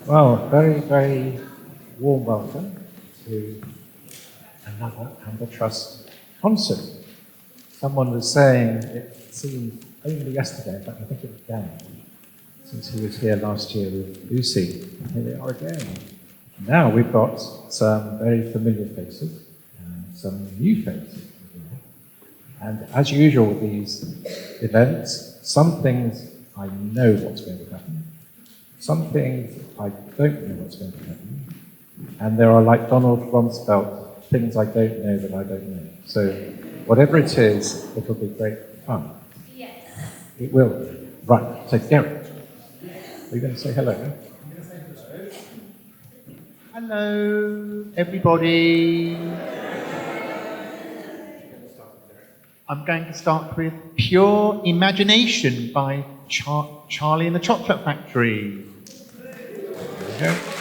Well, very, very warm welcome to another Amber Trust concert. Someone was saying it seemed only yesterday, but I think it was Dan, since he was here last year with Lucy. Here they are again. Now we've got some very familiar faces and some new faces as well. And as usual with these events, some things I know what's going to happen. Some things I don't know what's going to happen. And there are, like Donald Rumsfeld, things I don't know that I don't know. So whatever it is, it'll be great fun. Yes. It will. Right, so Derek, are you going to say hello? Hello, everybody. I'm going to start with Pure Imagination by Charlie and the Chocolate Factory. There you go.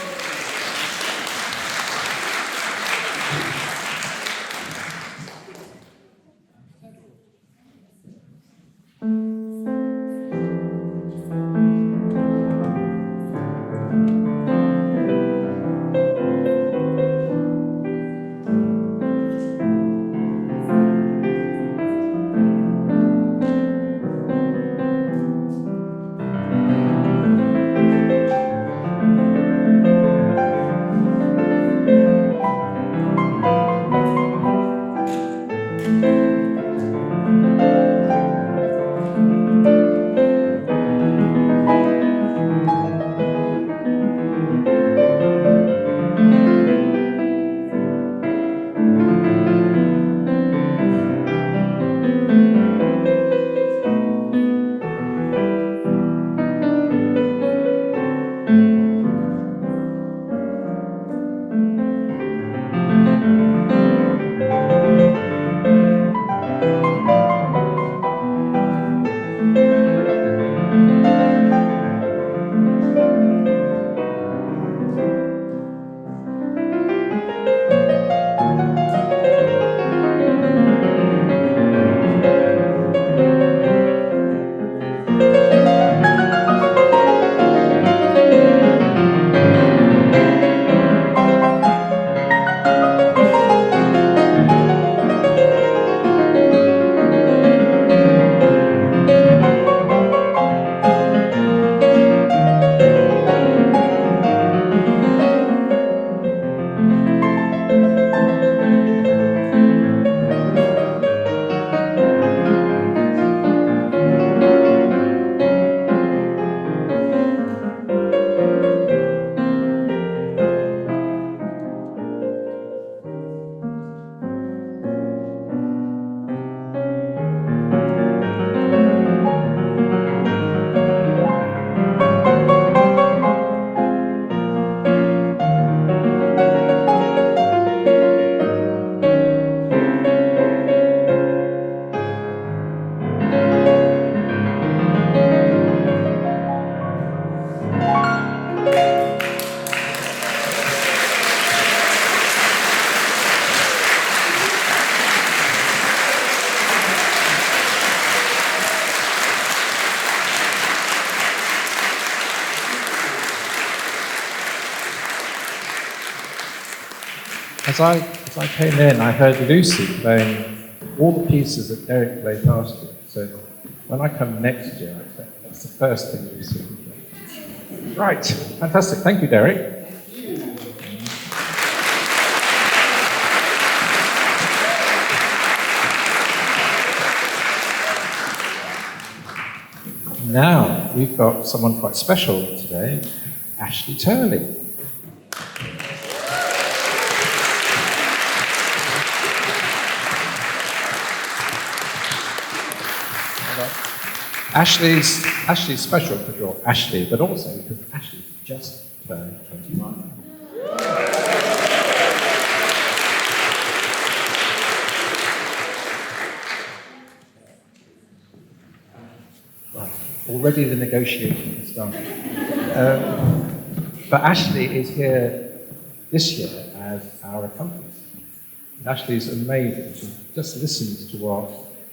As I came in, I heard Lucy playing all the pieces that Derek played last year. So when I come next year, I expect that's the first thing Lucy will play. Right, fantastic. Thank you, Derek. Now, we've got someone quite special today, Ashley Turley. Ashley's special because you're Ashley, but also because Ashley's just turned 21. Right. Already the negotiation has started. But Ashley is here this year as our accompanist. And Ashley's amazing. She just listens to what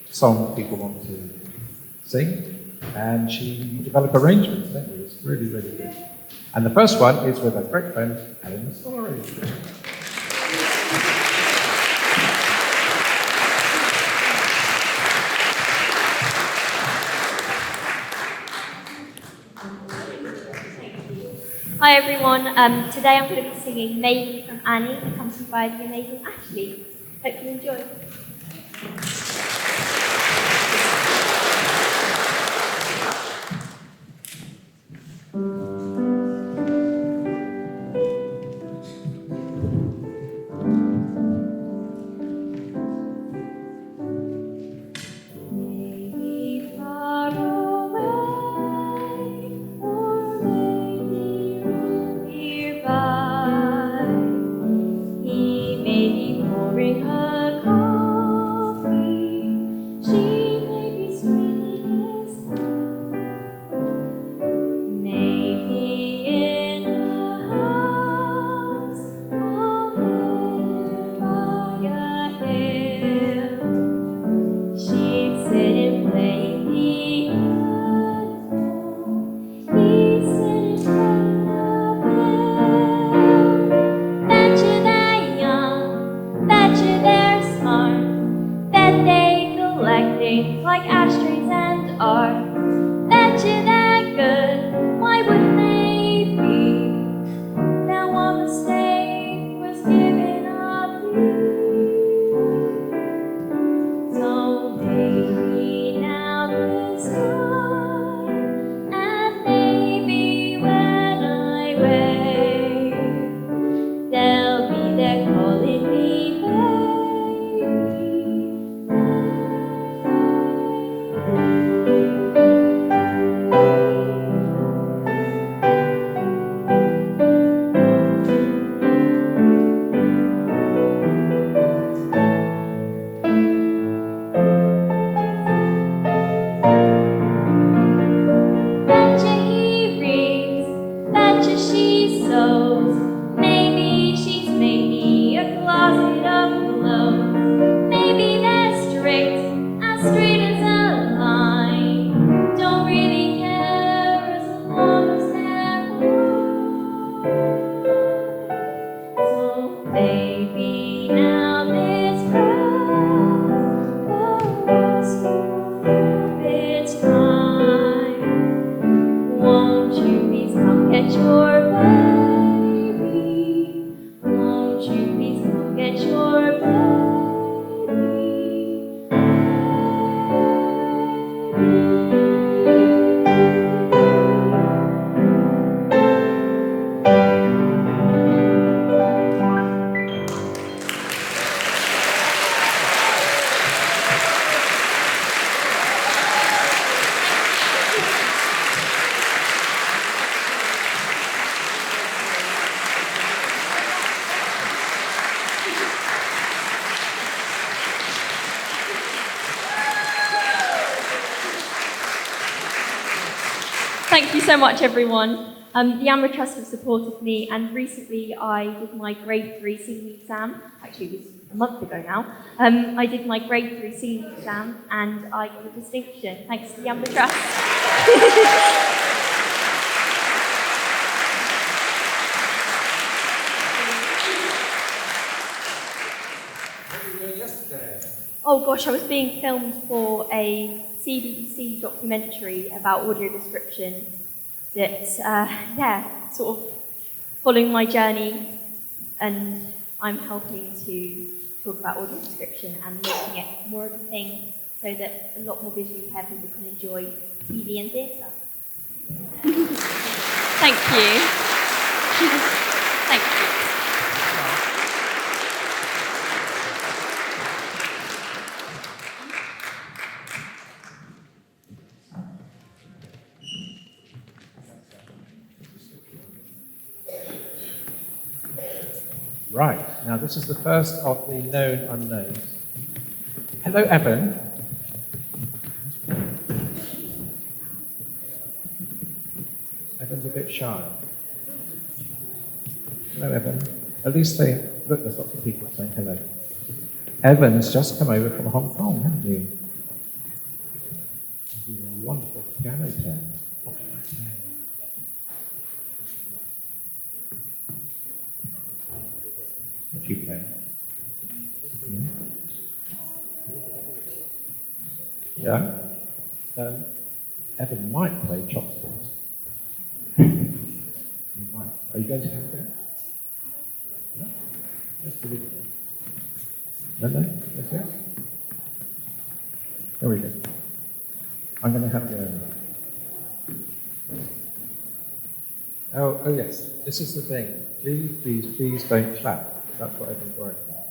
songs people want to sing, and she develop arrangements, don't you? It's really, really good. And the first one is with our great friend, Helen Stollery. Hi everyone, today I'm going to be singing Maybe from Annie, accompanied by the amazing Ashley. Hope you enjoy. Maybe far away, or maybe right nearby, he may be pouring her coffee, she may be spinning his top. Maybe in a house all lit by a hill, she'd sit and play piano. He'd sit in front of him. Betcha they're young, betcha they're smart, bet they collect things like ashtrays and art. Betcha they're good, why wouldn't they be? Now one mistake was giving up you. So maybe now this time, and maybe when I wake, they'll be there calling me Betcha he reads, betcha she sews. Maybe she's made me a closet of clothes. Maybe they're straight as a line. Don't really care as long as they're mine. So maybe now this cries the rest of its time. Won't you please come get your baby? Won't you please come get your Thank you so much, everyone. The Amber Trust have supported me, and recently I did my grade 3 singing exam. Actually, it was a month ago now. I did my grade 3 singing exam, and I got a distinction, thanks to the Amber Trust. What were you doing yesterday? Oh gosh, I was being filmed for a CBBC documentary about audio description that's, sort of following my journey, and I'm helping to talk about audio description and making it more of a thing so that a lot more visually impaired people can enjoy TV and theatre. Thank you. Thank you. Right, now this is the first of the known unknowns. Hello, Evan. Evan's a bit shy. Hello, Evan. At least look, there's lots of people saying hello. Evan's just come over from Hong Kong, haven't you? You were a wonderful piano player. What can I say? Do you play? Yeah? Evan might play chopsticks. You might. Are you going to have a go? No? Let's do it. No? Yes, yes? There we go. I'm going to have a go. Oh yes, this is the thing. Please don't clap. That's what Evan's worried about.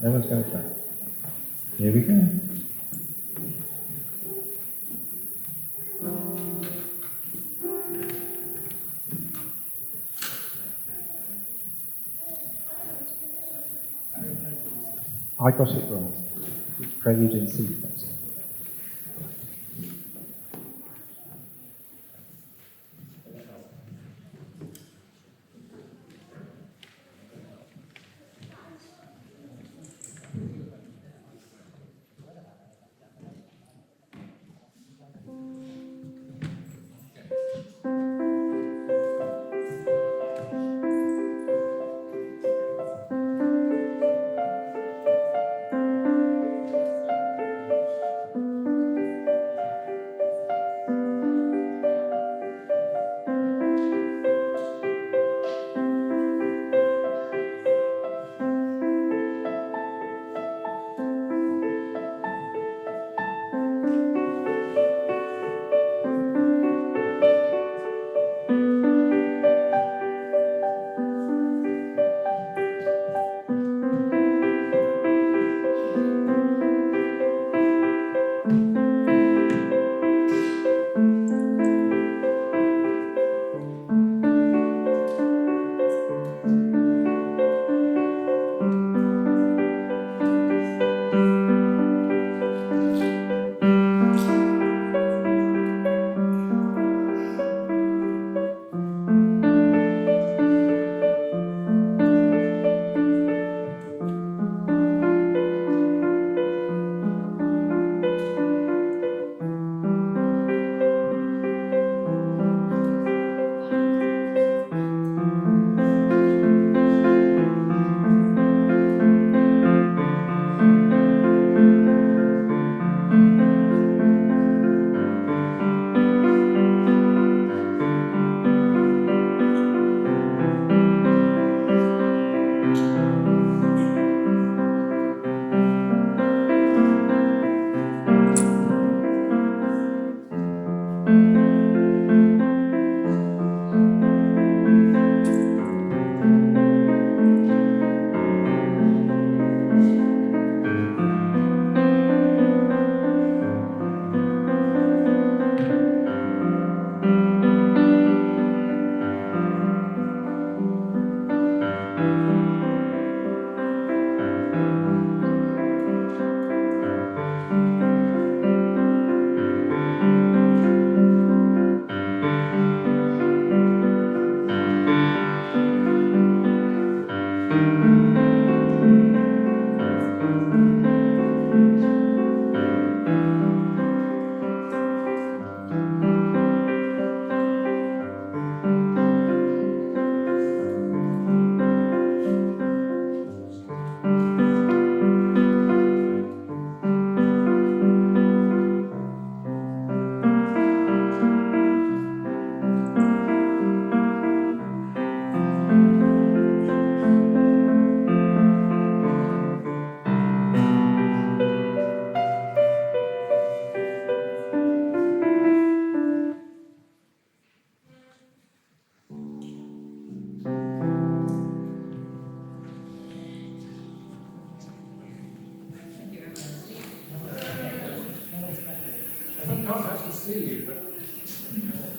No one's going to clap. Here we go. I got it wrong. It's prelude in C. That's all.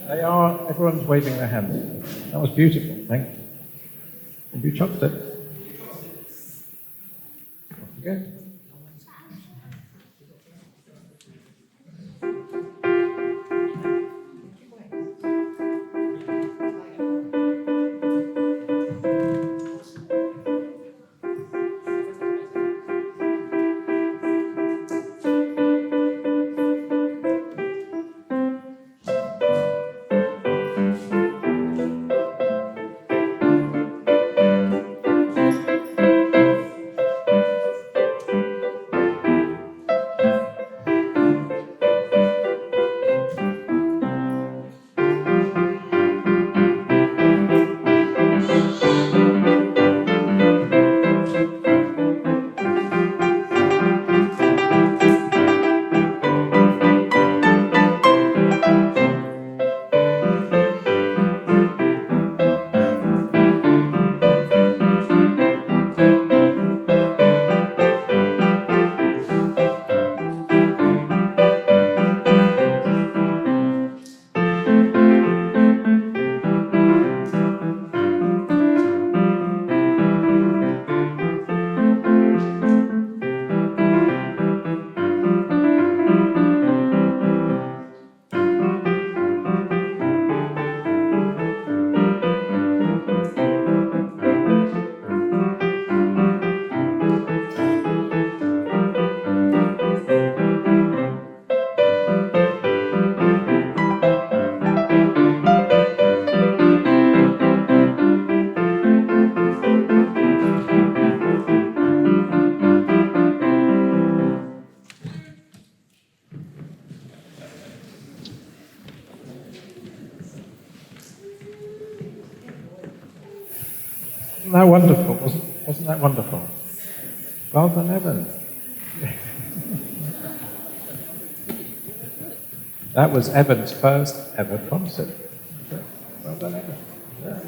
They are, everyone's waving their hands. That was beautiful, thank you. And do chopsticks. Off you go. Wasn't that wonderful? Wasn't that wonderful? Well done, Evan. That was Evan's first ever concert. Well done, Evan. Yeah.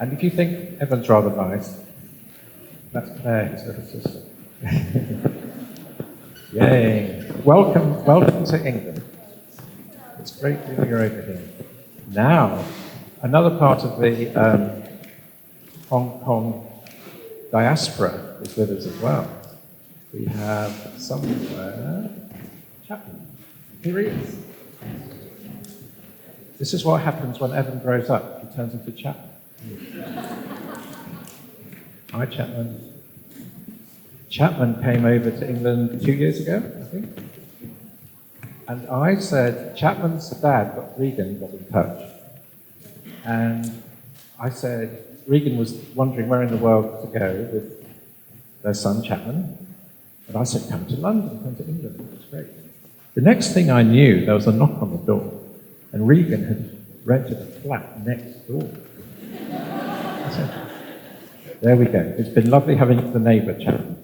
And if you think Evan's rather nice, that's Claire, his little sister. Yay. Welcome to England. It's great that you're over here. Now, another part of the Hong Kong diaspora is with us as well. We have somewhere Chapman. Here he is. This is what happens when Evan grows up. He turns into Chapman. Hi, Chapman. Chapman came over to England 2 years ago, I think. And I said, Chapman's dad, Regan, got in touch. And I said, Regan was wondering where in the world to go with their son, Chapman. And I said, come to London, come to England. It was great. The next thing I knew, there was a knock on the door. And Regan had rented a flat next door. I said, there we go. It's been lovely having the neighbour, Chapman.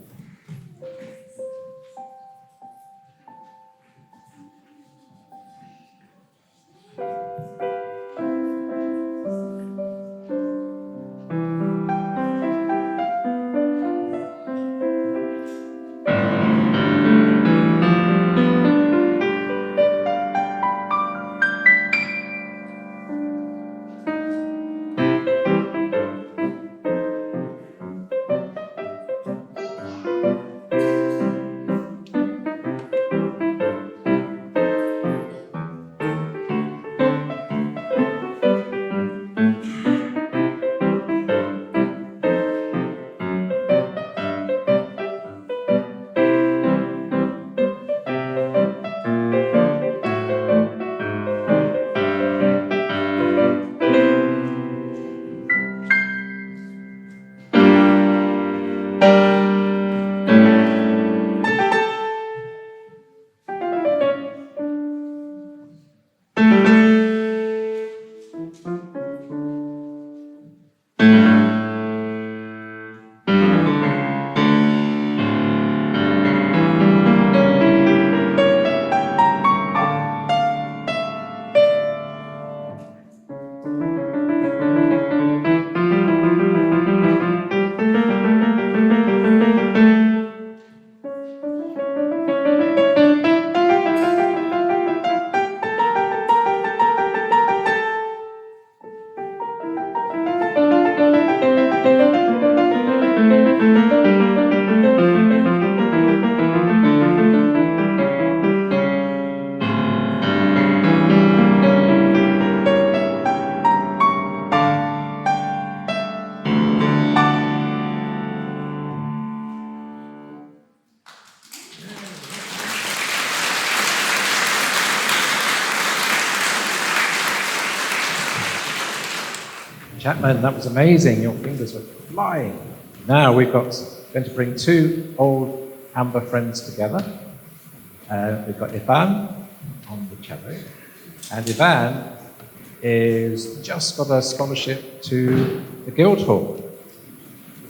Chapman, that was amazing. Your fingers were flying. Now we've got going to bring two old Amber friends together. We've got Ivan on the cello, and Ivan is just got a scholarship to the Guildhall,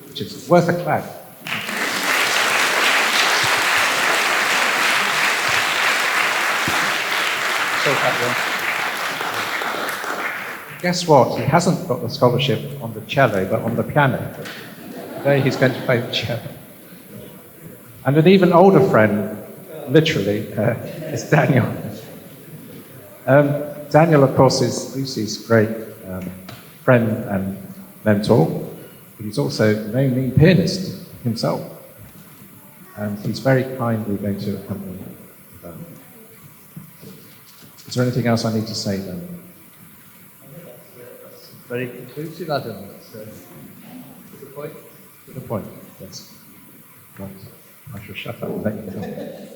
which is worth a clap. So happy. Guess what? He hasn't got the scholarship on the cello, but on the piano. Today he's going to play the cello. And an even older friend, literally, is Daniel. Daniel, of course, is Lucy's great friend and mentor. But he's also no mean pianist himself. And he's very kindly going to accompany them. Is there anything else I need to say, then? Very conclusive, Adam. That's to the point. To the point, yes. Right. I shall shut up and let you go.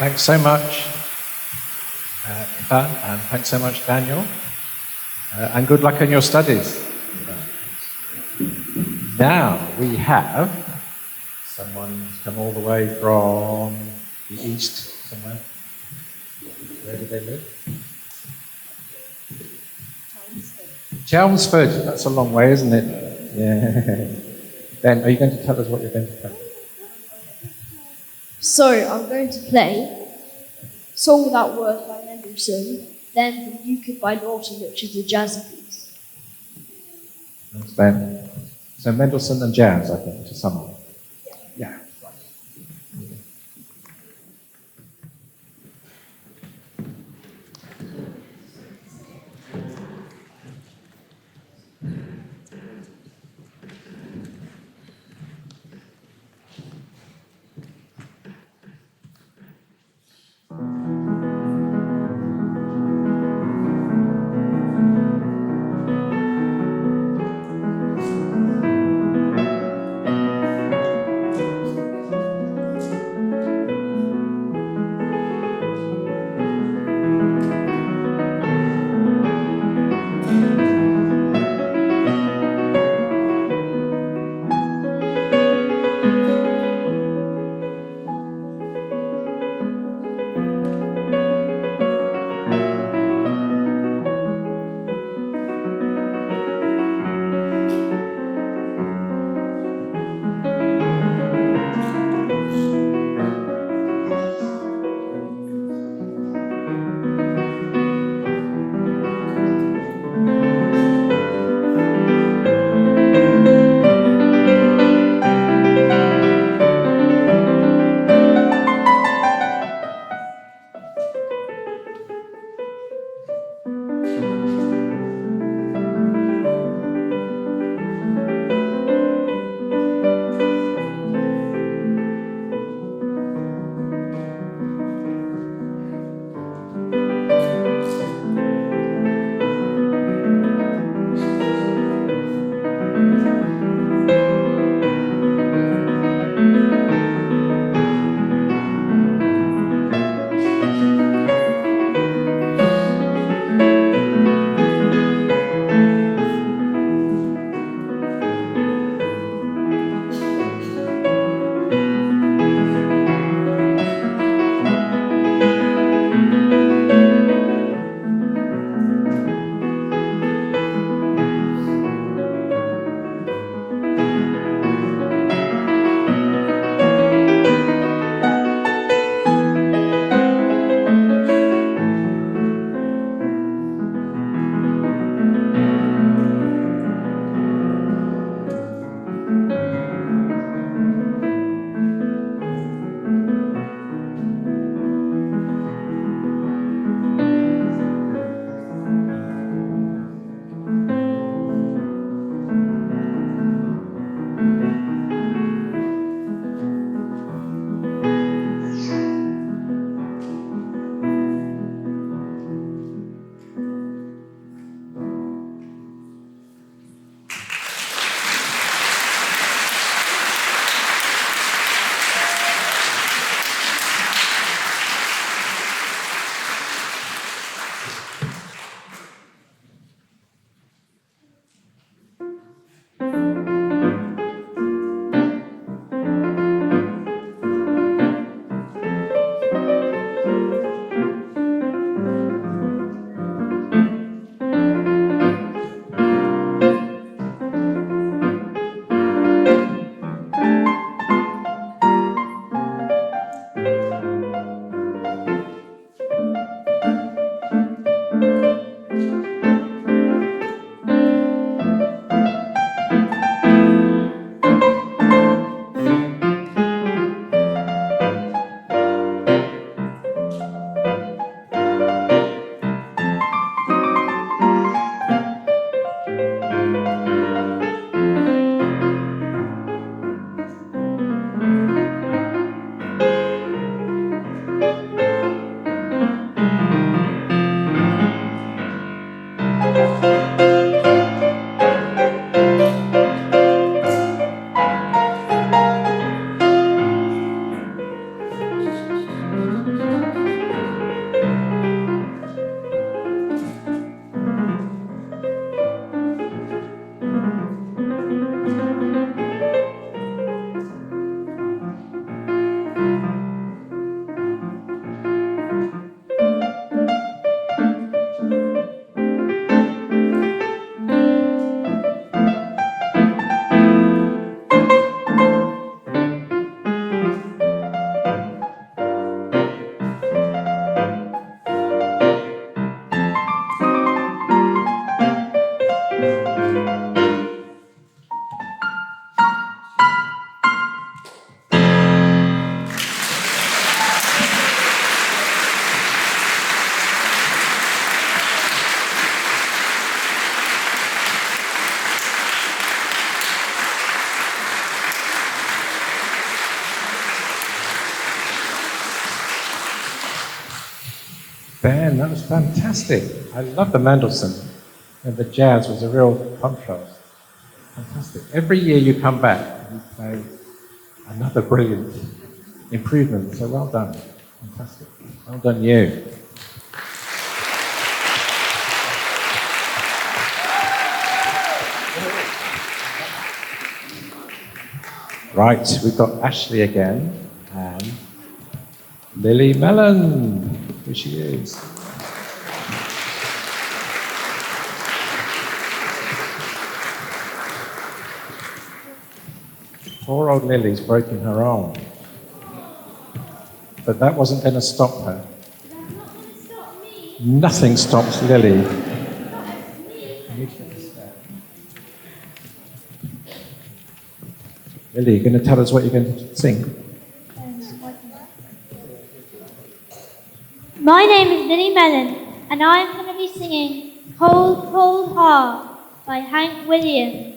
Thanks so much, Ivan, and thanks so much, Daniel. And good luck in your studies. Now we have someone who's come all the way from the east somewhere. Where do they live? Chelmsford. That's a long way, isn't it? Yeah. Ben, are you going to tell us what you're going to play? So, I'm going to play Song Without Words by Mendelssohn, then The Euchre by Norton, which is a jazz piece. Thanks, Ben. So Mendelssohn and jazz, I think, to sum up. Yeah. Ben, that was fantastic. I love the Mendelssohn, and the jazz was a real contrast. Fantastic. Every year you come back and you play another brilliant improvement. So well done. Fantastic. Well done you. Right, we've got Ashley again and Lily Mellon. Here she is. Poor old Lily's broken her arm. But that wasn't going to stop her. Nothing stops Lily. Lily, you're going to tell us what you're going to sing? My name is Lily Mellon, and I'm going to be singing Cold, Cold Heart by Hank Williams.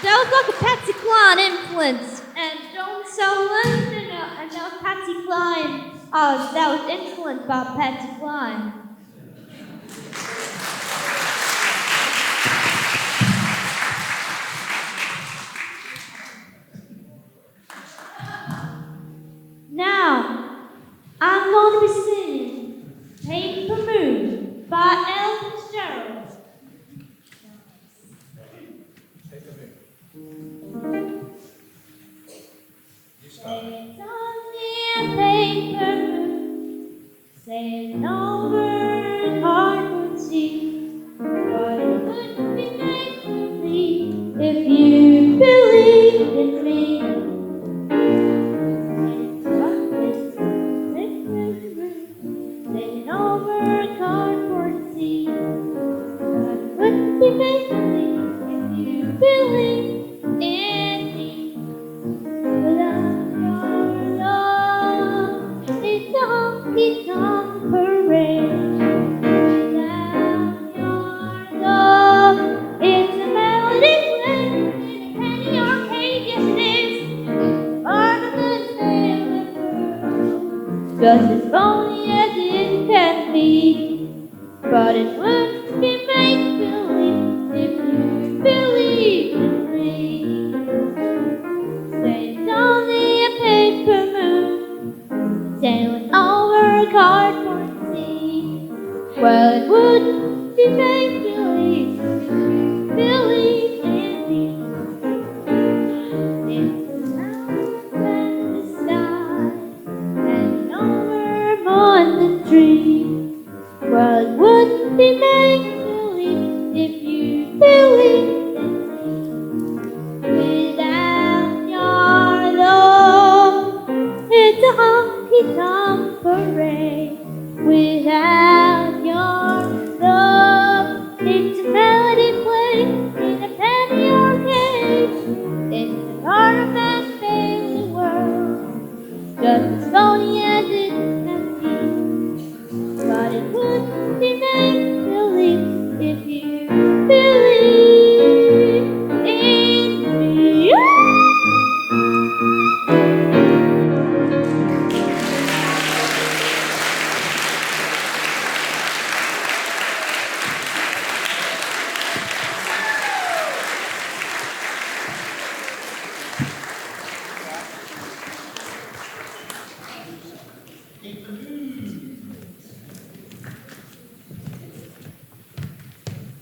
That was like a Patsy Cline influence, and don't so London, and that was Patsy Cline. That was influenced by Patsy Cline. Now, I'm going to be singing Paper Moon by Ella Fitzgerald. It's only a paper moon, sailing over hard would see, but it wouldn't be made for me believe in me. Without your love, it's a honky-tonk parade. Without your love, it's a melody played in a penny arcade. Yes, it is. Ornaments in the world, just as phony as it can be. But it would be make-believe if you believe in me. Say it's only a paper moon sailing over a cardboard sea. Well, it would be make-believe if you believe in me. It's the mountains and the sky and over on the tree. Well, it would be make-believe if you believe in me. Without your love, it's a honky-tonk parade. Without your love, it's a melody played in a penny arcade. It's a part of that failing world, just as phony as it can be. But it would be make-believe if you believe in me.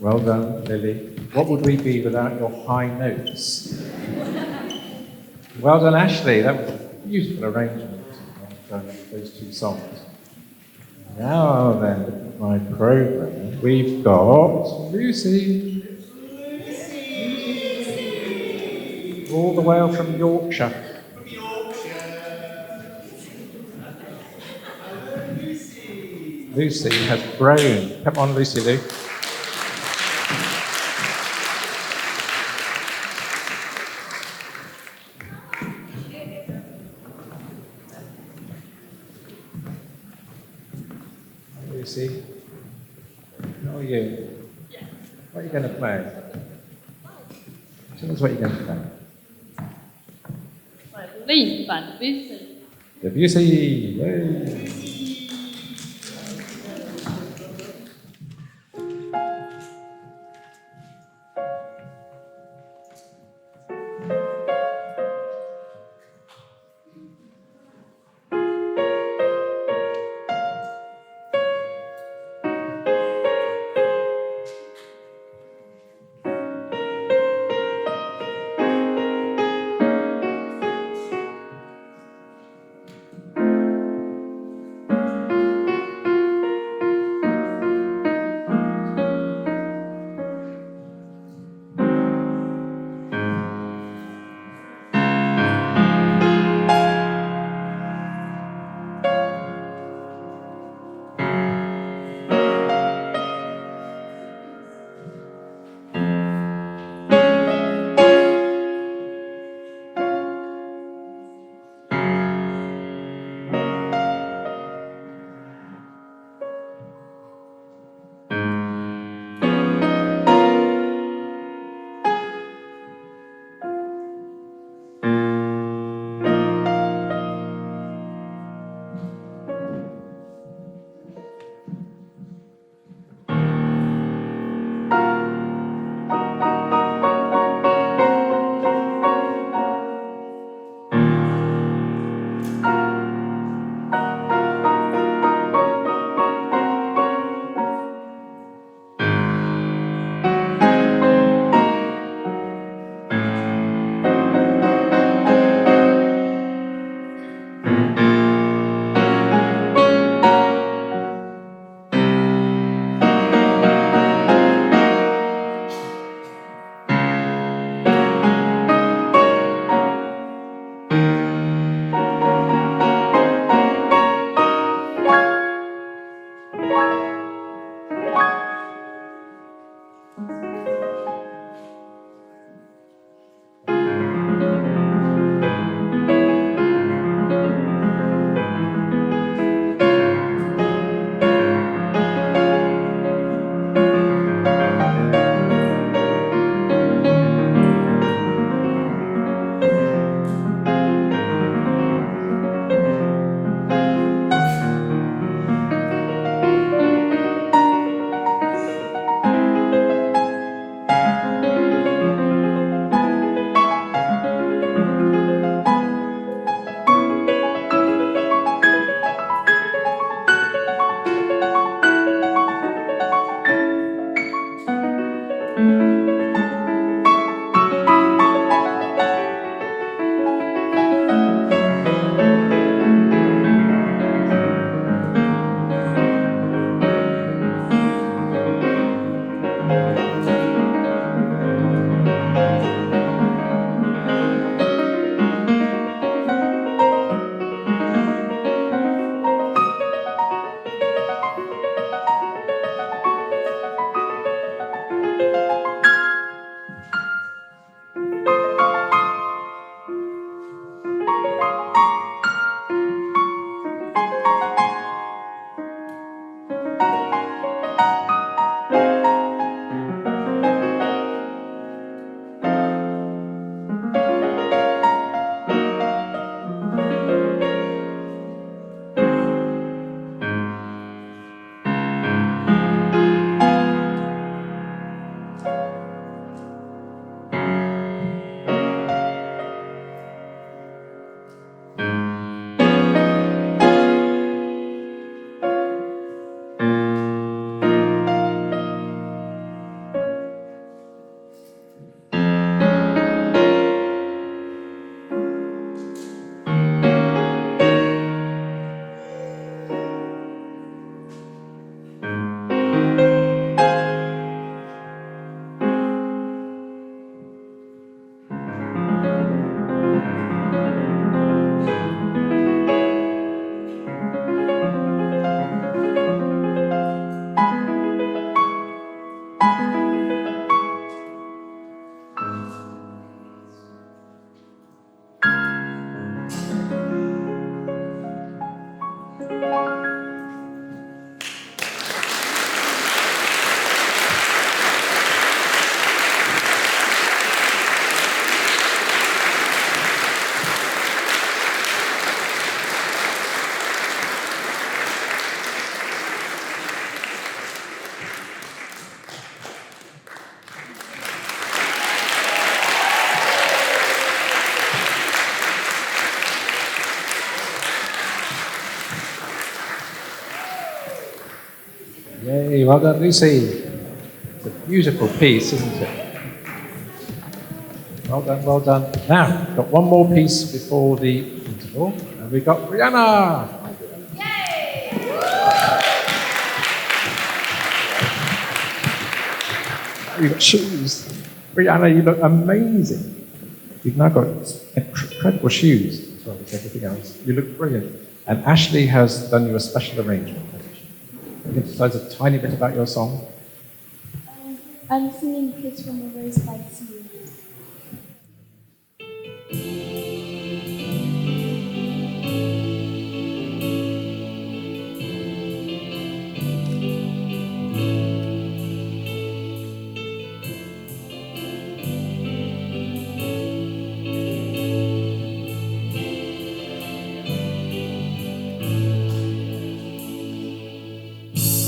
Well done, Lily. What would we be without your high notes? Well done, Ashley. That was a beautiful arrangement of those two songs. Now then, look at my program. We've got Lucy. All the way up from Yorkshire. Lucy has grown. Come on, Lucy Lou. Lucy, how are you? What are you going to play? Tell us what you're going to play. 另一版的 Vincent。 Debussy! Yay. you. Well done, Lucy. It's a beautiful piece, isn't it? Well done, well done. Now, got one more piece before the interval, and we've got Brianna. You've got shoes. Brianna, you look amazing. You've now got incredible shoes as well as everything else. You look brilliant. And Ashley has done you a special arrangement. Can you tell us a tiny bit about your song? I'm singing Kids from a Rose by the Sea.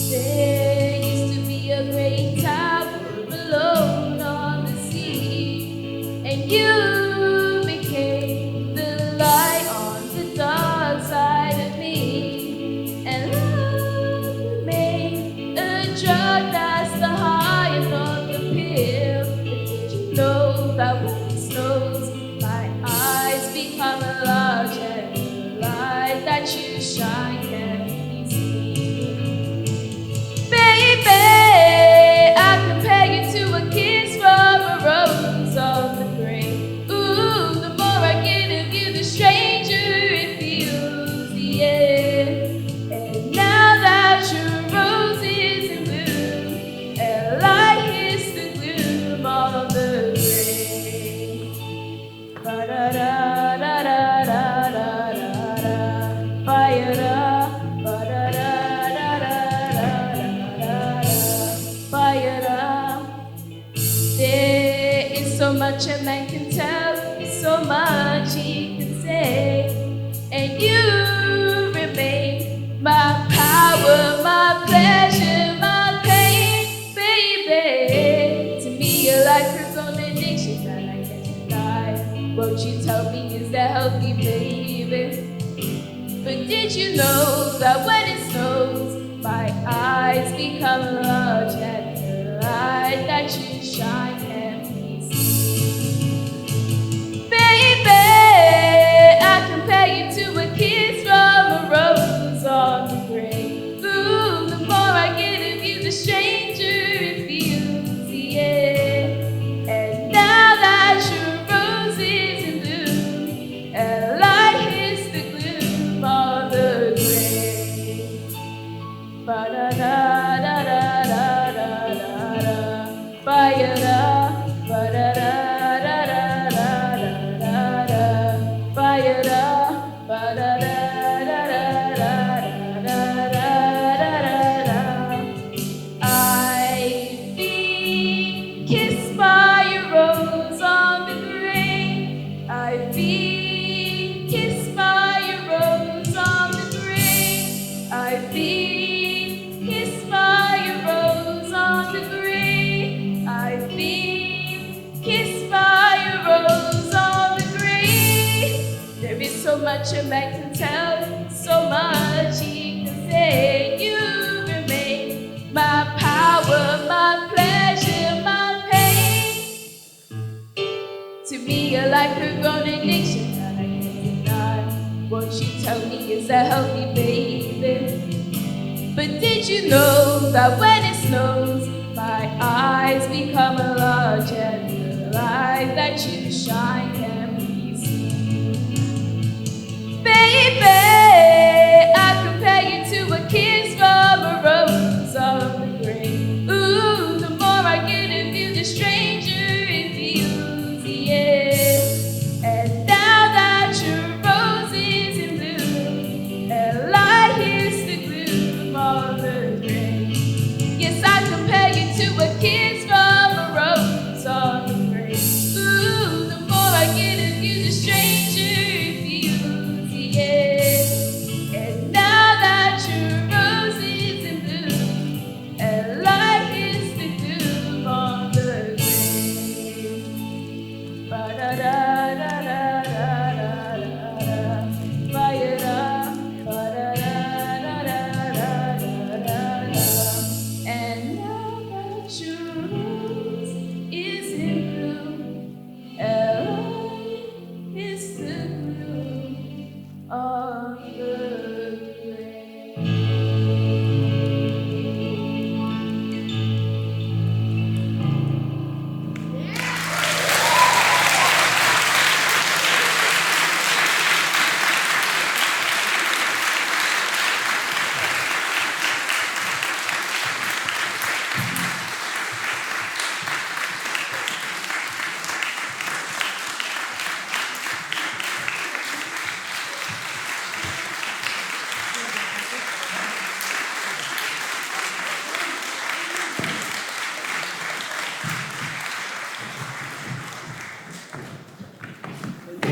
There used to be a great tower alone on the sea, and you became the light on the dark side of me, and love remained a drug that's the highest on the pill. But did you know that when it snows, my eyes become large and the light that you shine can be seen? Baby, I compare you to a kiss from a rose on the grave. Ooh, the more I get of you, the stranger it feels, yeah. And now that your rose is in bloom, and light hits the gloom on the grave. Ba-da-da-da-da-da-da-da-da. Ba-ya-da, ba-da-da-da-da-da-da-da. Ba-ya-da. There is so much a man can tell, so much he can say, and you remain my power, my pleasure, my pain, baby. To me, you're like her own addiction that I can't deny. Won't you tell me, is that healthy, baby? But did you know that when it snows, my eyes become large and the light that you shine can be seen? Baby, I compare you to a kiss from a rose on the grave. Ooh, the more I get of you, the stranger it feels, yeah. And now that your rose is in bloom, and light hits the gloom on the grave. Ba-da-da-da-da-da-da-da. Ba-ya-da, ba-da-da-da-da-da-da-da. Ba-ya-da, ba-da-da-da-da-da-da-da-da-da. I've been kissed by a rose on the grave. I've been kissed by a rose on the grave. I've been kissed by a rose on the grave. I've been kissed by a rose on the grave. There is so much a man can tell, so much he can say. You remain my power, my pleasure, my pain. To me, you're like a grown addiction that I can't deny. Won't you tell me, is that healthy, baby? But did you know that when it snows, my eyes become large and the light that you shine can be seen? Baby, I compare you to a kiss from a rose on the grave. Ooh, the more I get of you, the stranger it feels, yeah. And now that your rose is in bloom, and light hits the gloom on the grave. Yes, I compare you to a kiss from a rose on the grave. Ooh, the more I get of you, the stranger it feels, yeah. And now that your rose is in bloom, and light hits the gloom on the grave. Ba-da-da-da-da-da-da-da. Ba-ya-da, ba-da-da-da-da-da-da-da. And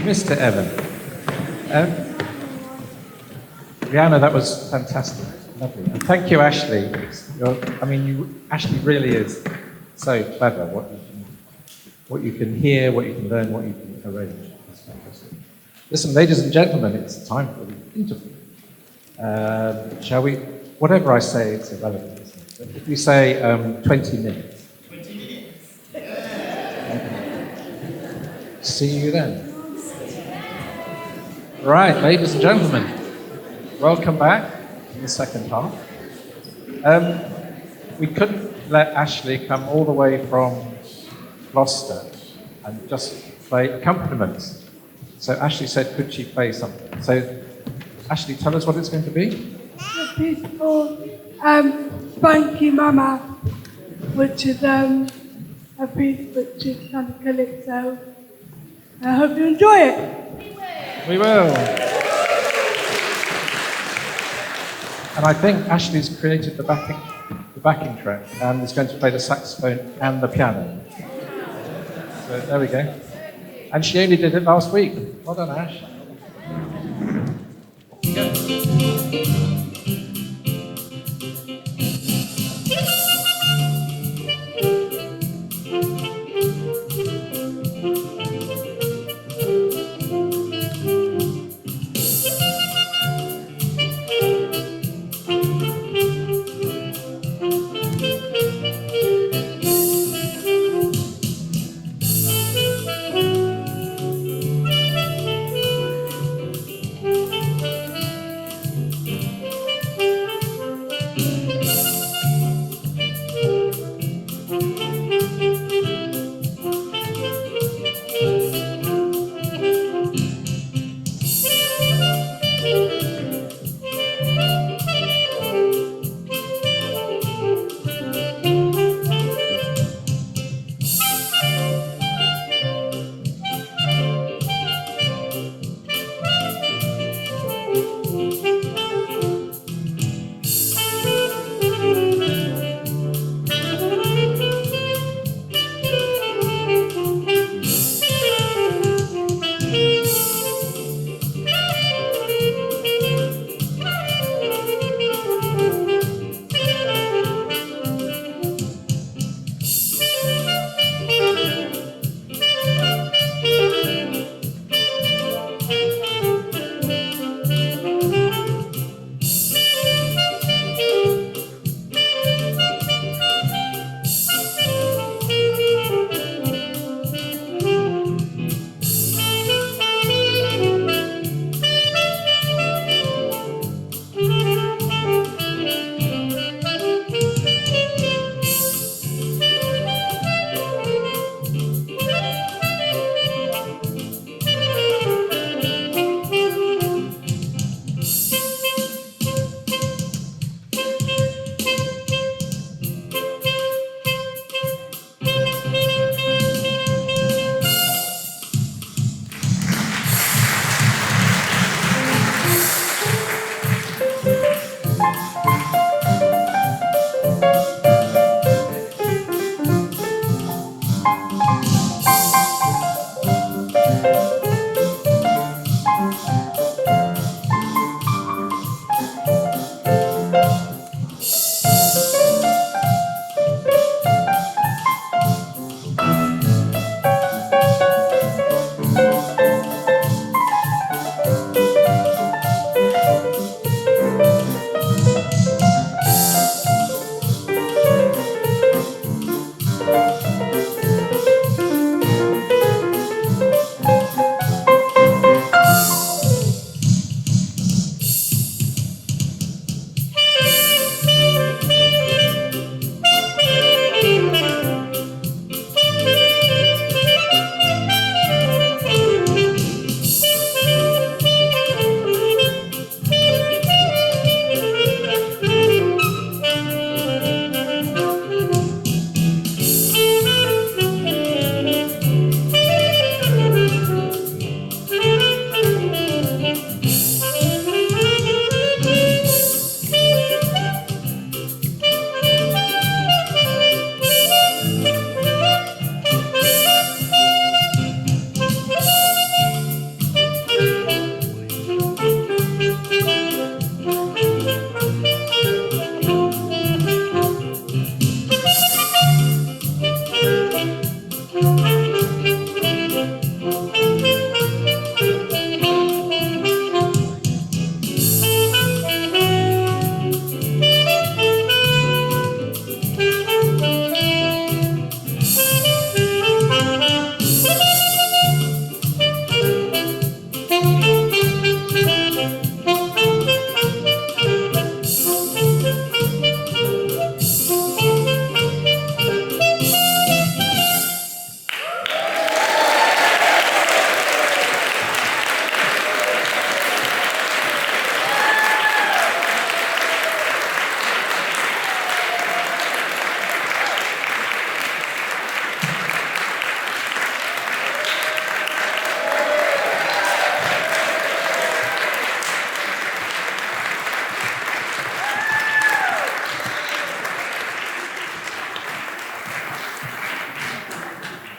missed it, Evan. Rihanna, that was fantastic. Lovely. And thank you, Ashley. Ashley really is so clever. What you can hear, what you can learn, what you can arrange. It's fantastic. Listen, ladies and gentlemen, it's time for the interview. Shall we? Whatever I say, it's irrelevant, isn't it? But if we say 20 minutes. 20 minutes. See you then. Right, ladies and gentlemen, welcome back in the second half. We couldn't let Ashley come all the way from Gloucester and just play accompaniments. So Ashley said, could she play something? So Ashley, tell us what it's going to be. A piece called Funky Mama, which is a piece which is kind of calypso. I hope you enjoy it. We will. And I think Ashley's created the backing track and is going to play the saxophone and the piano. So there we go. And she only did it last week. Well done, Ash.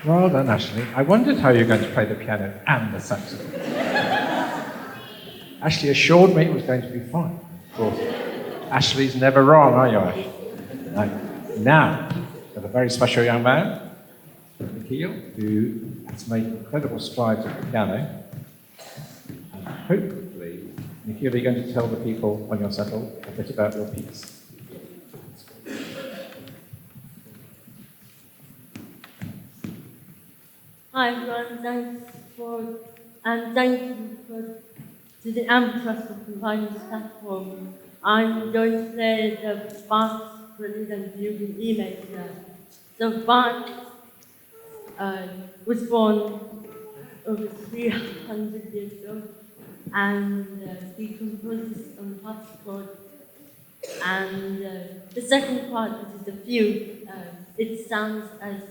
Well done, Ashley. I wondered how you were going to play the piano and the saxophone. Ashley assured me it was going to be fine. Of course, Ashley's never wrong, are you, Ash? No. Now, got a very special young man, Nikhil, who has made incredible strides at the piano. And hopefully, Nikhil, are you going to tell the people when you're settled a bit about your piece? Hi everyone, thank you to the AMP Trust for providing this platform. I'm going to play the Bach Prelude you can email now. So Bach was born over 300 years ago, and he composed this on the harpsichord. And the second part, which is the fugue, it sounds as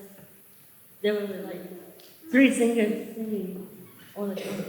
there were like 3 singers singing all at once.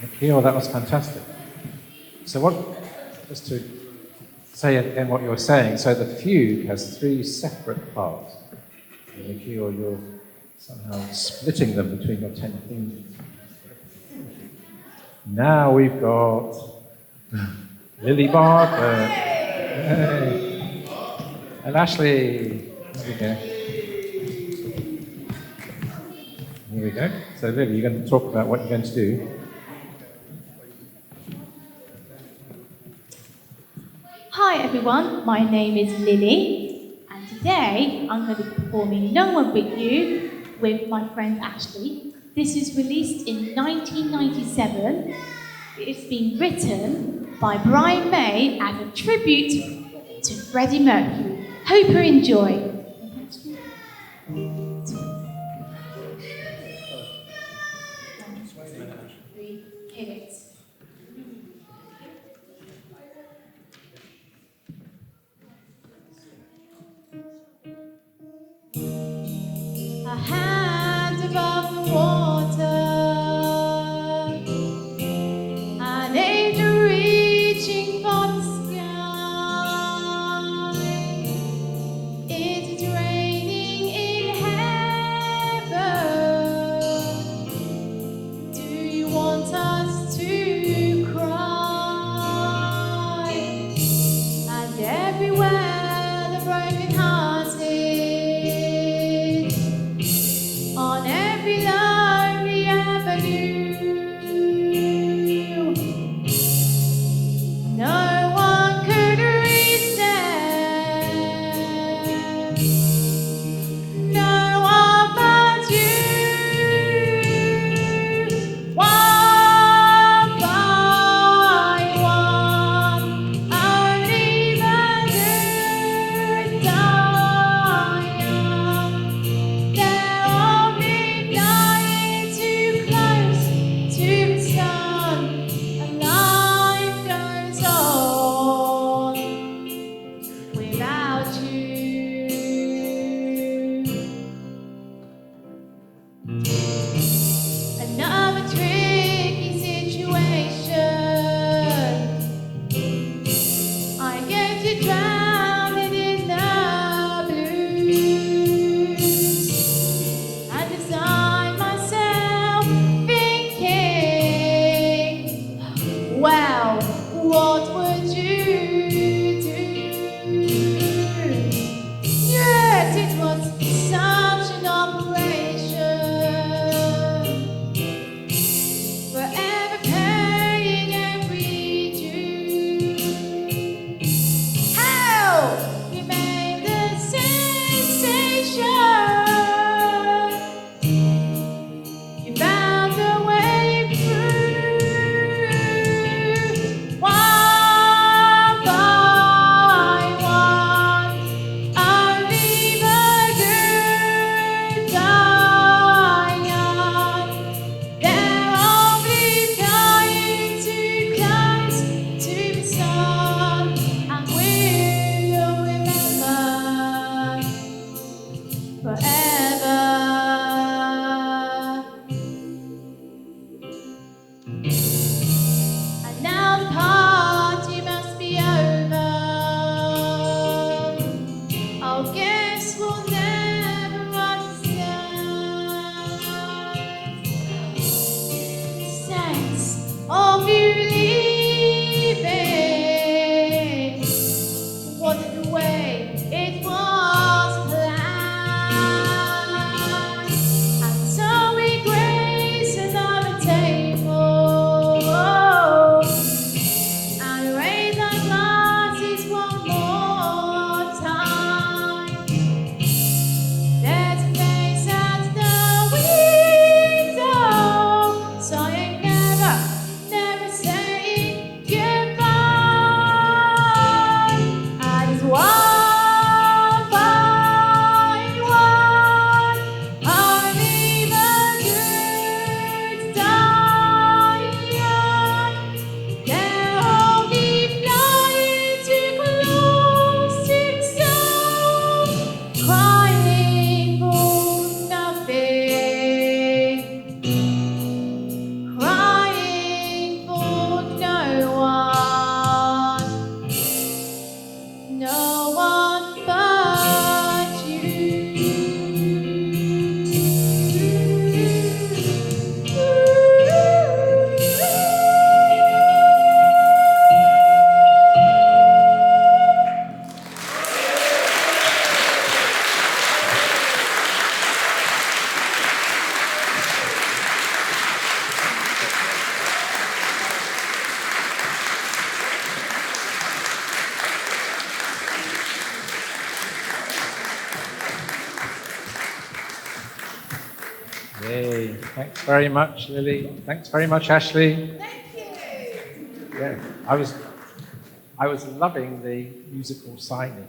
Nikhil, that was fantastic. So just to say again what you were saying, so the fugue has 3 separate parts. And Nikhil, you're somehow splitting them between your 10 fingers. Now we've got Lily Barker. Yay. And Ashley. Here we go. Here we go. So Lily, you're going to talk about what you're going to do. Hi everyone, my name is Lily, and today I'm going to be performing No One But You with my friend Ashley. This was released in 1997. It's been written by Brian May as a tribute to Freddie Mercury. Hope you enjoy. Hit it. A hand above the water, an angel reaching for the sky. It Thanks very much, Lily. Thanks very much, Ashley. Thank you. Yeah, I was loving the musical signing.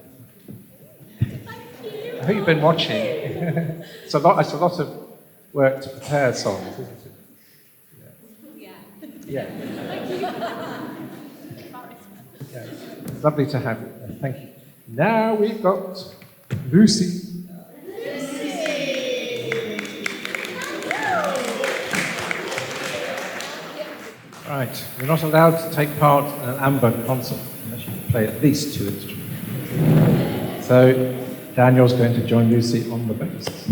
I hope you've been watching. It's a lot of work to prepare songs, isn't it? Yeah. Yeah. It's lovely to have you. Thank you. Now we've got Lucy. Right, you're not allowed to take part in an AMBA concert unless you can play at least 2 instruments. So Daniel's going to join Lucy on the bass.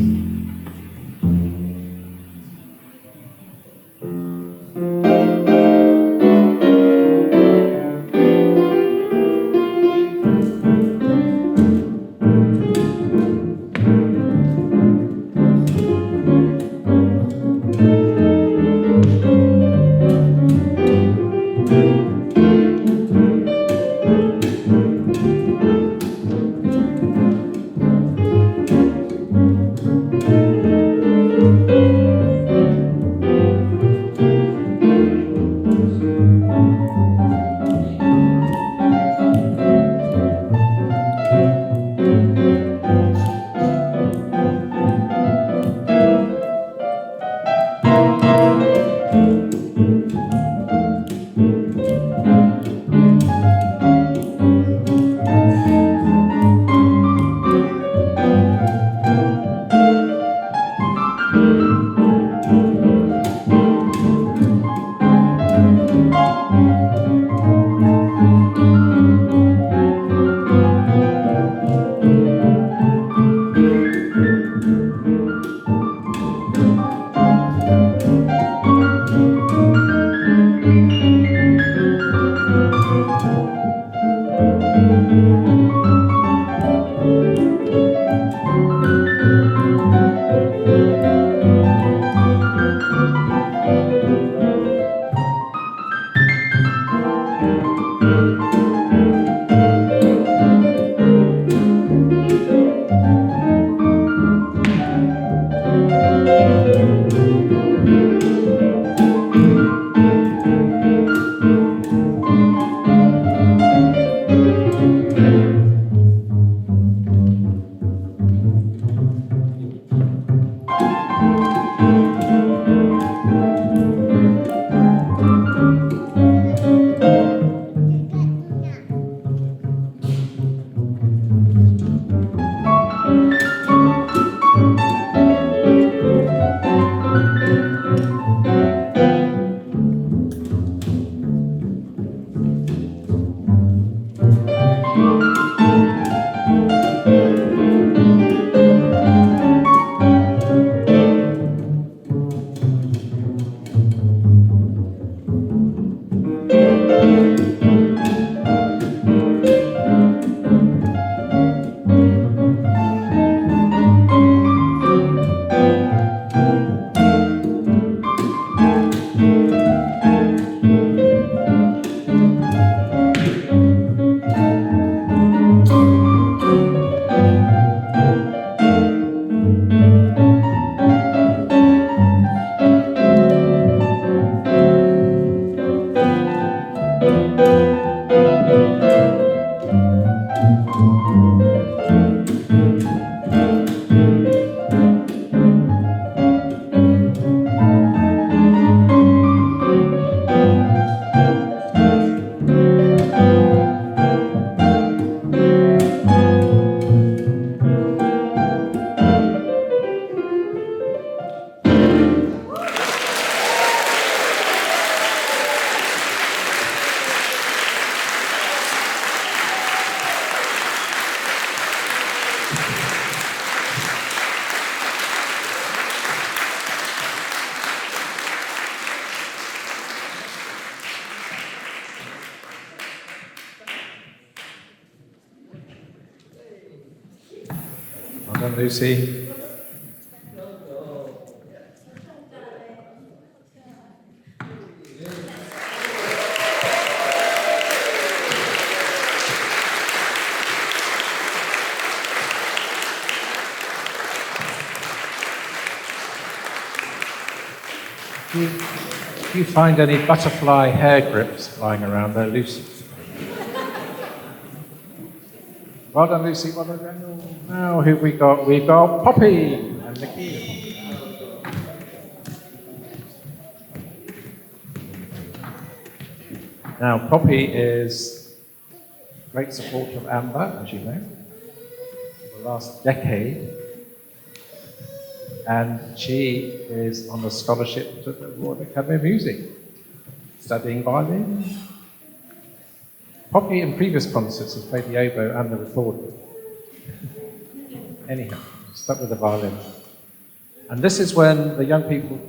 Well done, Lucy. If you find any butterfly hair grips lying around, they're Lucy. Well done, Lucy. Well done, Daniel. Now, who have we got? We've got Poppy and Nikki. Now, Poppy is a great supporter of Amber, as you know, for the last decade. And she is on a scholarship to the Royal Academy of Music, studying violin. Poppy in previous concerts has played the oboe and the recorder. Anyhow, stuck with the violin. And this is when the young people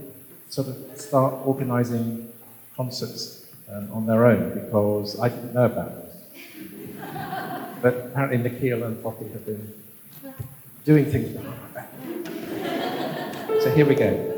sort of start organising concerts on their own, because I didn't know about this. But apparently Nikhil and Poppy have been doing things behind my back. So here we go.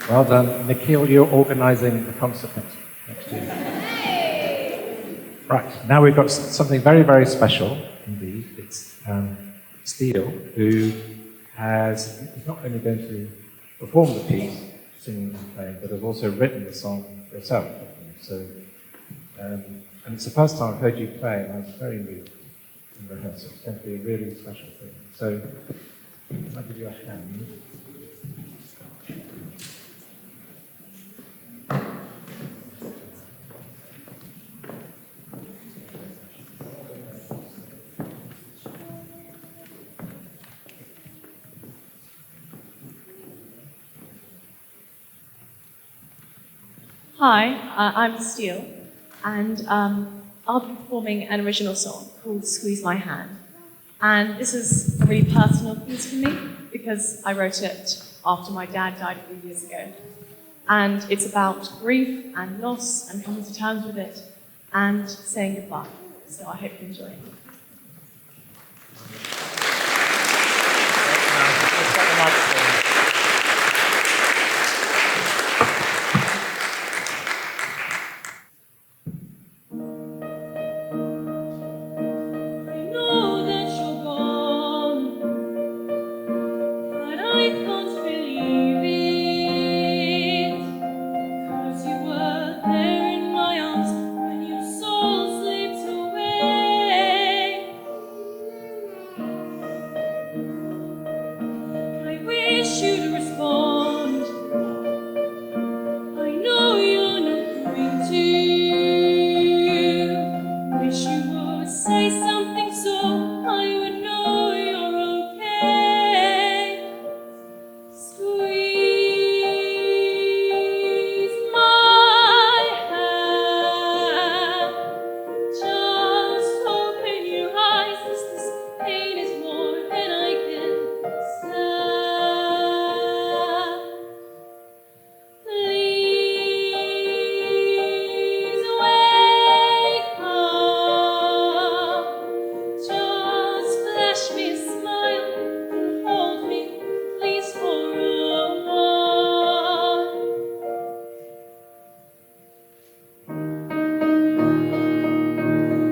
Well done. Nikhil, you're organising the concert next year. Right, now we've got something very, very special indeed. It's Steele, who he's not only going to perform the piece, singing and playing, but has also written the song for herself. So, and it's the first time I've heard you play, and I was very moved in rehearsal. It's going to be a really special thing. So, I'll give you a hand. Hi, I'm Steele, and I'll be performing an original song called Squeeze My Hand. And this is a really personal piece for me because I wrote it after my dad died a few years ago. And it's about grief and loss and coming to terms with it. and saying goodbye. So I hope you enjoy it. Just get the microphone. I know that you're gone, but I can't believe it. 'Cause you were there in my arms when your soul slipped away. I wish you'd respond. I know you're not going to. Wish you would say something so I would know you're okay. Squeeze my hand. Just open your eyes. This pain is more than I can stand. Please wake up. Just flash me a smile and hold me, please, for a while.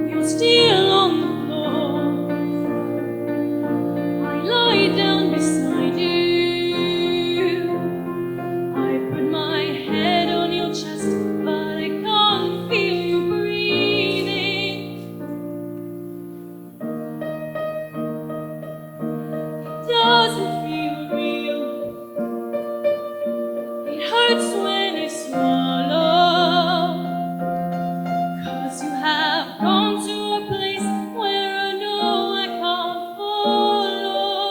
You're still on the floor. I lie down beside you. I put my head on your chest, but I can't feel you breathing. It doesn't feel real. It hurts when I swallow. 'Cause you have gone to a place where I know I can't follow.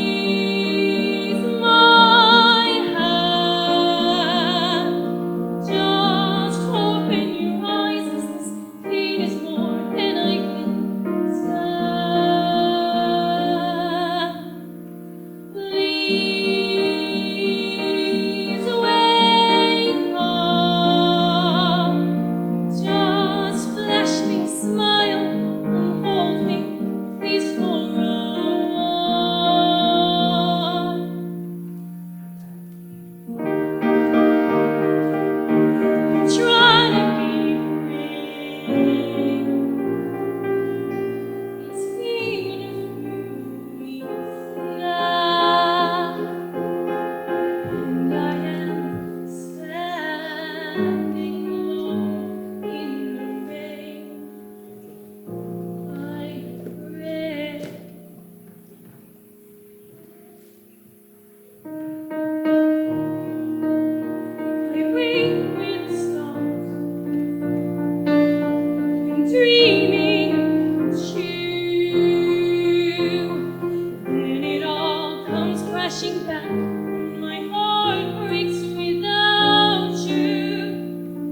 Squeeze my hand. Just open your eyes, as this pain is more than I can stand. Please wake up. Just flash me a smile and hold me, please, for a while. Try to be free. It's been a few weeks now, and I am standing alone in the rain. I pray. I wait with the stars and dreaming about you. Then it all comes crashing back, and my heart breaks without you.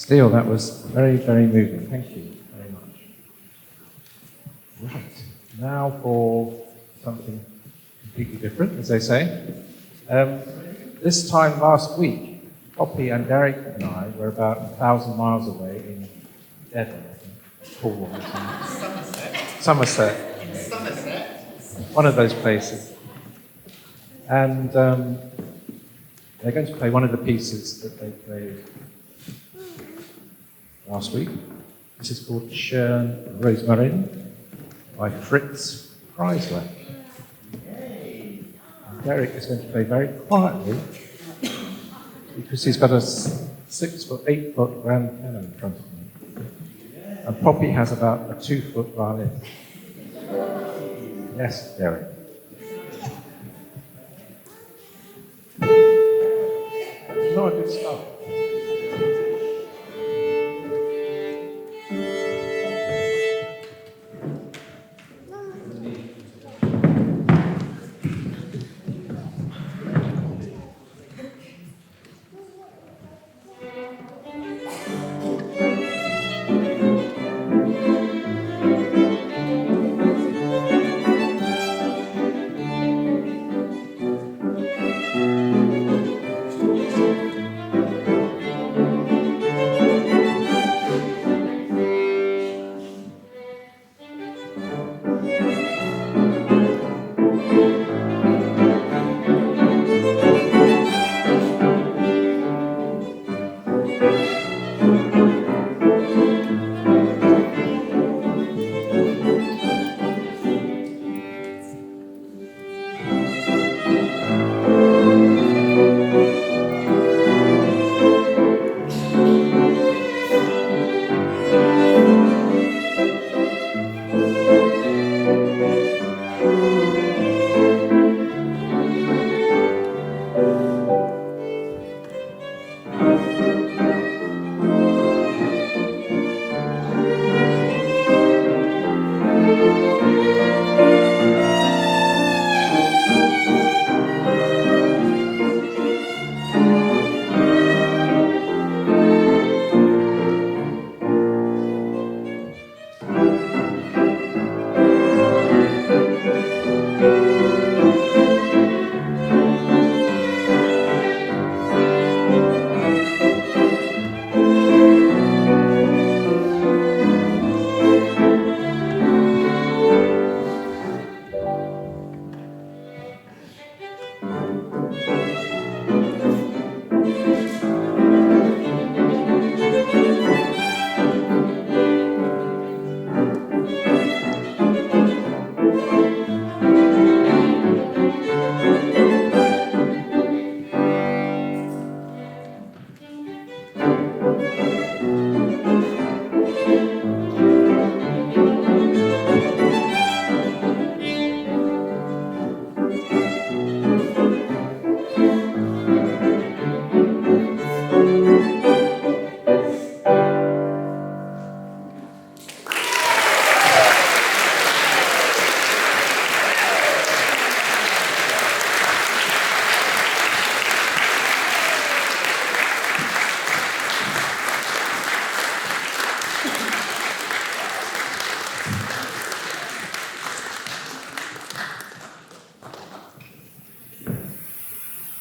Steele, that was very, very moving. Thank you very much. Right, now for something completely different, as they say. This time last week, Poppy and Derek and I were about 1,000 miles away in Devon, I think, Cornwall or something. Somerset. One of those places. And they're going to play one of the pieces that they played last week. This is called Schön Rosmarin by Fritz Kreisler. And Derek is going to play very quietly because he's got a 6-foot, 8-foot grand piano in front of him. And Poppy has about a 2-foot violin. Yes, Derek. Not a good start.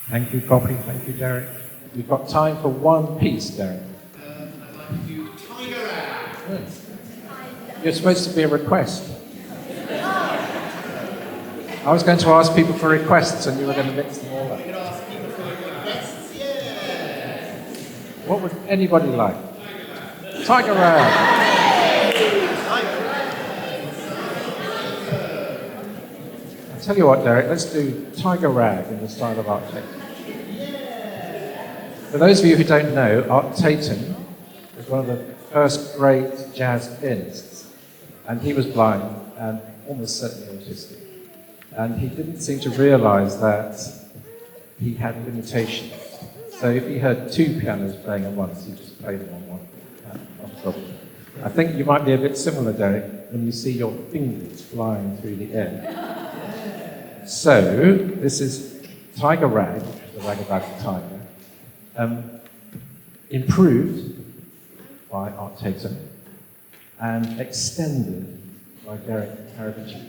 Thank you, Poppy. Thank you, Derek. We've got time for one piece, Derek. I'd like to do Tiger Rag. You're supposed to be a request. I was going to ask people for requests and you were going to mix them all up. You could ask people for requests, yeah. What would anybody like? Tiger Rag. I'll tell you what, Derek, let's do Tiger Rag in the style of Art Tatum. For those of you who don't know, Art Tatum was one of the first great jazz pianists, and he was blind and almost certainly autistic. And he didn't seem to realize that he had limitations. So if he heard two pianos playing at once, he just played them on one piano, not a problem. I think you might be a bit similar, Derek, when you see your fingers flying through the air. So this is Tiger Rag, which is the rag about the tiger, improved by Art Tatum, and Extended by Derek Karavici.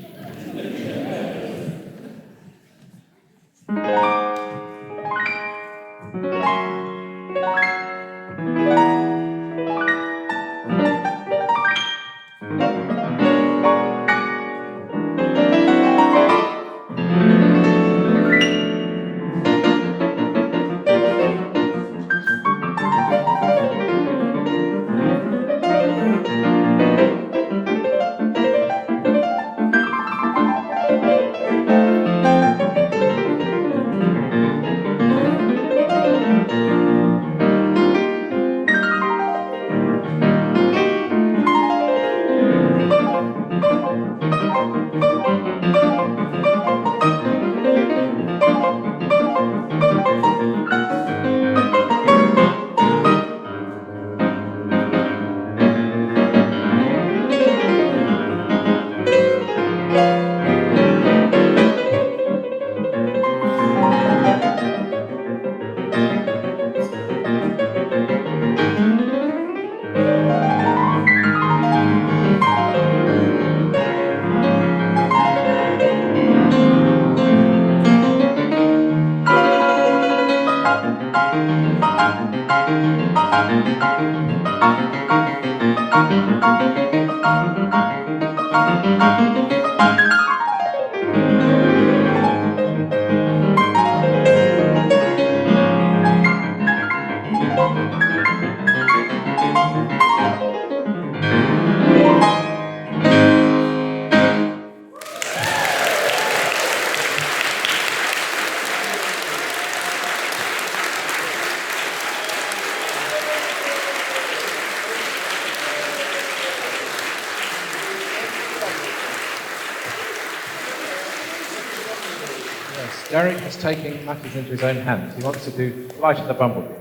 Derek has taken matters into his own hands. He wants to do Flight of the Bumblebee.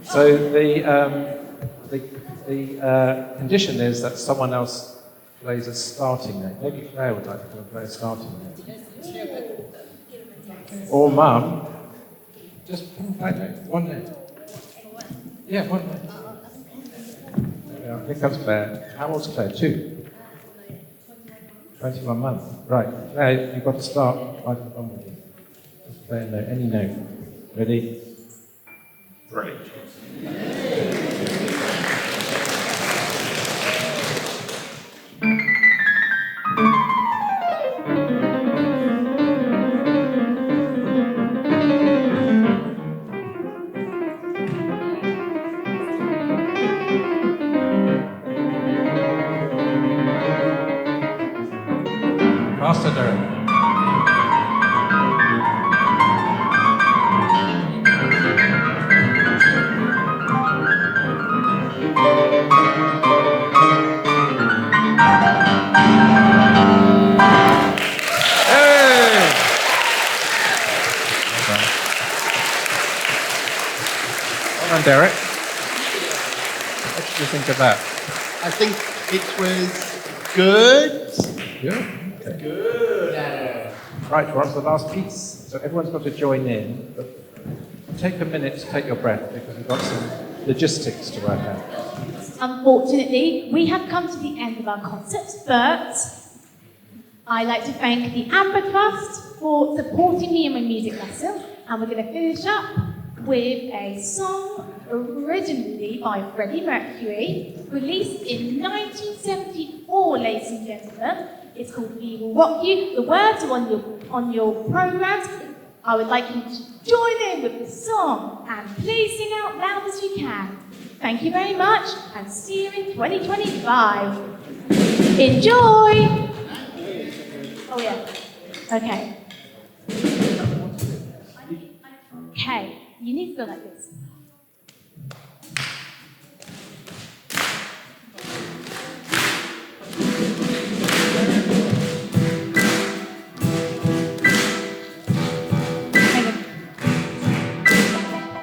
So the condition is that someone else plays a starting note. Maybe Claire would like to play a starting note. Or Mum. Just one note. Yeah, one note. Yeah, here comes Claire. How old's Claire? 2? 21 months. Right. Claire, you've got to start Flight of the Bumblebee. Just play a note, any note. Ready? Brilliant. Faster, Derek. Derek, what did you think of that? I think it was good. Good. Okay. Good. Right, we're on to the last piece. So everyone's got to join in, but take a minute to take your breath because we've got some logistics to work out. Unfortunately, we have come to the end of our concert, but I'd like to thank the Amber Trust for supporting me in my music lesson, and we're going to finish up with a song originally by Freddie Mercury, released in 1974, ladies and gentlemen. It's called We Will Rock You. The words are on your programs. I would like you to join in with the song and please sing out loud as you can. Thank you very much and see you in 2025. Enjoy! Oh yeah. Okay. Okay. You need to go like this.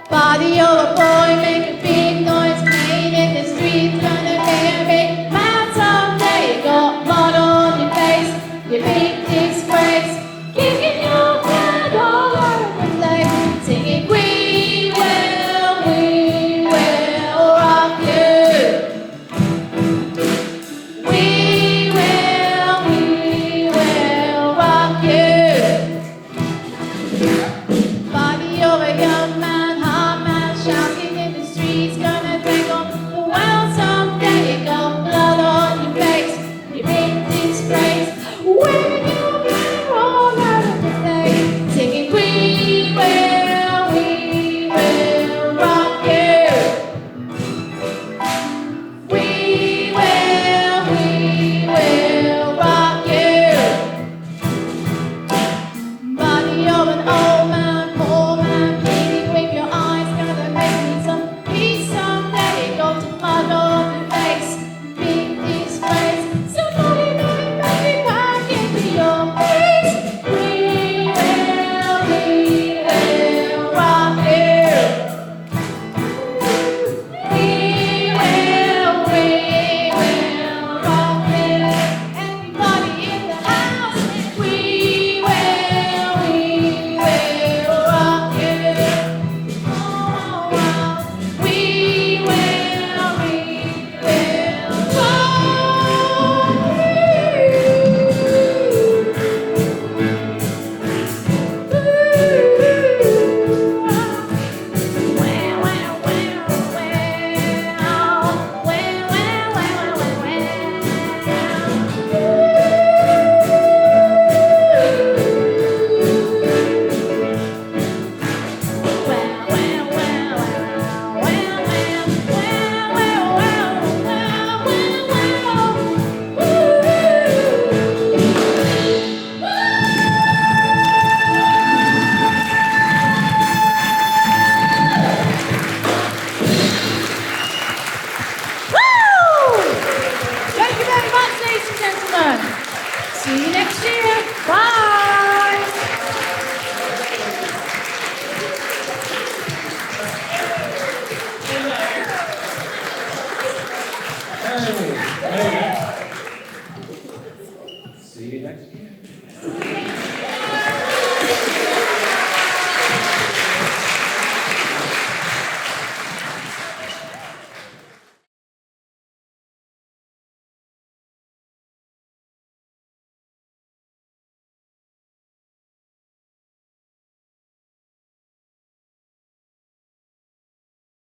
Body of a boy, make a big noise, playing in the streets, gonna be a big man someday. You got mud on your face, you big disgrace, kicking your head all over the place, singing we will. Hey, hey.